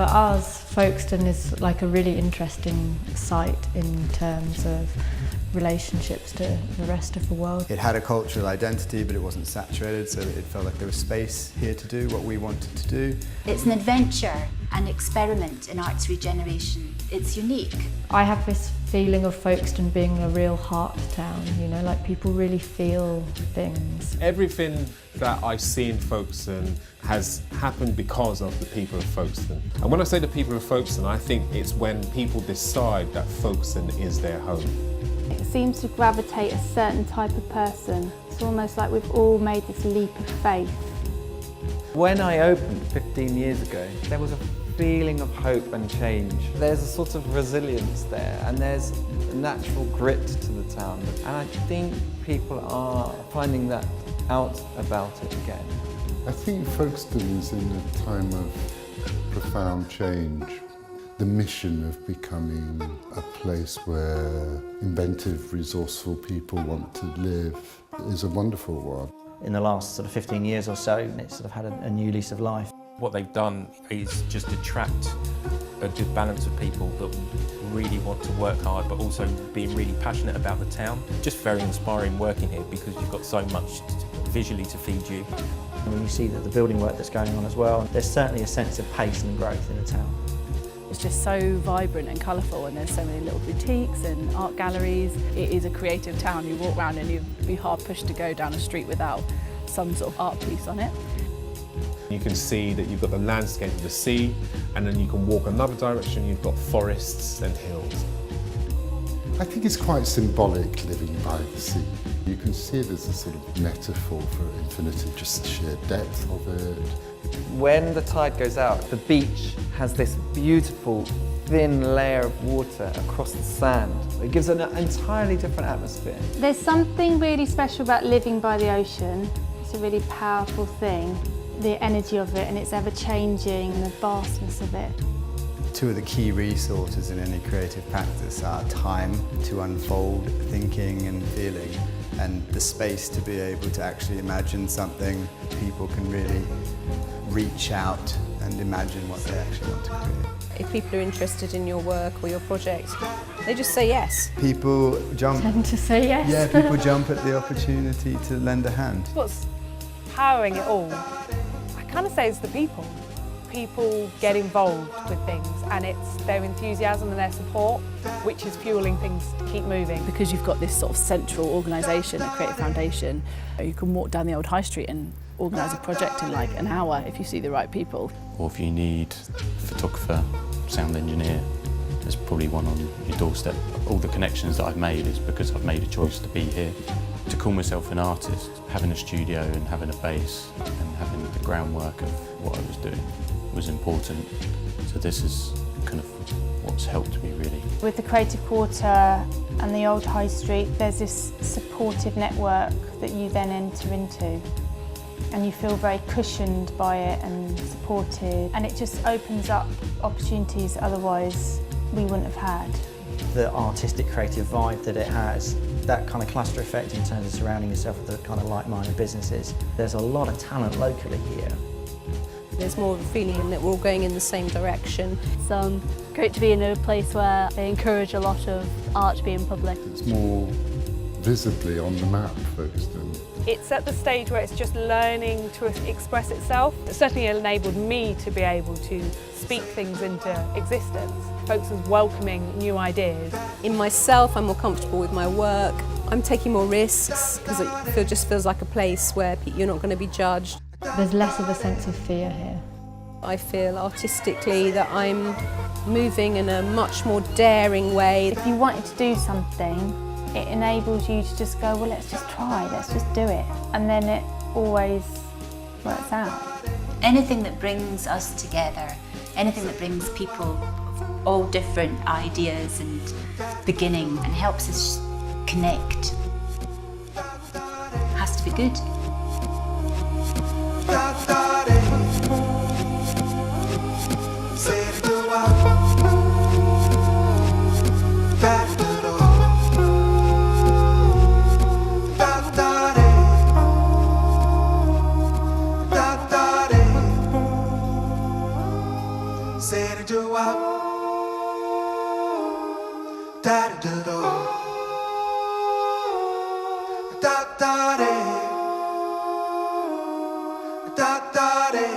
us, Folkestone is like a really interesting site in terms of relationships to the rest of the world. It had a cultural identity, but it wasn't saturated, so it felt like there was space here to do what we wanted to do. It's an adventure, an experiment in arts regeneration. It's unique. I have this feeling of Folkestone being a real heart town, you know, like people really feel things. Everything that I see in Folkestone has happened because of the people of Folkestone. And when I say the people of Folkestone, I think it's when people decide that Folkestone is their home. It seems to gravitate a certain type of person. It's almost like we've all made this leap of faith. When I opened 15 years ago, there was a feeling of hope and change. There's a sort of resilience there, and there's a natural grit to the town. And I think people are finding that out about it again. I think Folkestone is in a time of profound change. The mission of becoming a place where inventive, resourceful people want to live is a wonderful one. In the last sort of 15 years or so, it's sort of had a new lease of life. What they've done is just attract a good balance of people that really want to work hard but also being really passionate about the town. Just very inspiring working here because you've got so much visually to feed you. And when you see that the building work that's going on as well, there's certainly a sense of pace and growth in the town. It's just so vibrant and colourful, and there's so many little boutiques and art galleries. It is a creative town. You walk around and you'd be hard pushed to go down a street without some sort of art piece on it. You can see that you've got the landscape of the sea, and then you can walk another direction, you've got forests and hills. I think it's quite symbolic living by the sea. You can see it as a sort of metaphor for infinity, just the sheer depth of it. When the tide goes out, the beach has this beautiful thin layer of water across the sand. It gives an entirely different atmosphere. There's something really special about living by the ocean. It's a really powerful thing. The energy of it, and it's ever changing, and the vastness of it. Two of the key resources in any creative practice are time to unfold thinking and feeling, and the space to be able to actually imagine something. People can really reach out and imagine what they actually want to create. If people are interested in your work or your project, they just say yes. People Tend to say yes. Yeah, people jump at the opportunity to lend a hand. What's powering it all, I kind of say it's the people. People get involved with things, and it's their enthusiasm and their support which is fueling things to keep moving. Because you've got this sort of central organisation, a creative foundation, you can walk down the old high street and organise a project in like an hour if you see the right people. Or if you need a photographer, sound engineer, there's probably one on your doorstep. All the connections that I've made is because I've made a choice to be here. To call myself an artist, having a studio and having a base and having the groundwork of what I was doing was important. So this is kind of what's helped me really. With the Creative Quarter and the old high street, there's this supportive network that you then enter into. And you feel very cushioned by it and supported. And it just opens up opportunities otherwise we wouldn't have had. The artistic creative vibe that it has, that kind of cluster effect in terms of surrounding yourself with the kind of like-minded businesses. There's a lot of talent locally here. There's more of a feeling that we're all going in the same direction. It's great to be in a place where they encourage a lot of art to be in public. It's more visibly on the map, Folkestone. It's at the stage where it's just learning to express itself. It certainly enabled me to be able to speak things into existence. Folkestone's welcoming new ideas. In myself, I'm more comfortable with my work. I'm taking more risks because it just feels like a place where you're not going to be judged. There's less of a sense of fear here. I feel artistically that I'm moving in a much more daring way. If you wanted to do something, it enables you to just go, well, let's just try, let's just do it. And then it always works out. Anything that brings us together, anything that brings people of all different ideas and beginning and helps us connect has to be good. say to do up, da da da da da da da da da.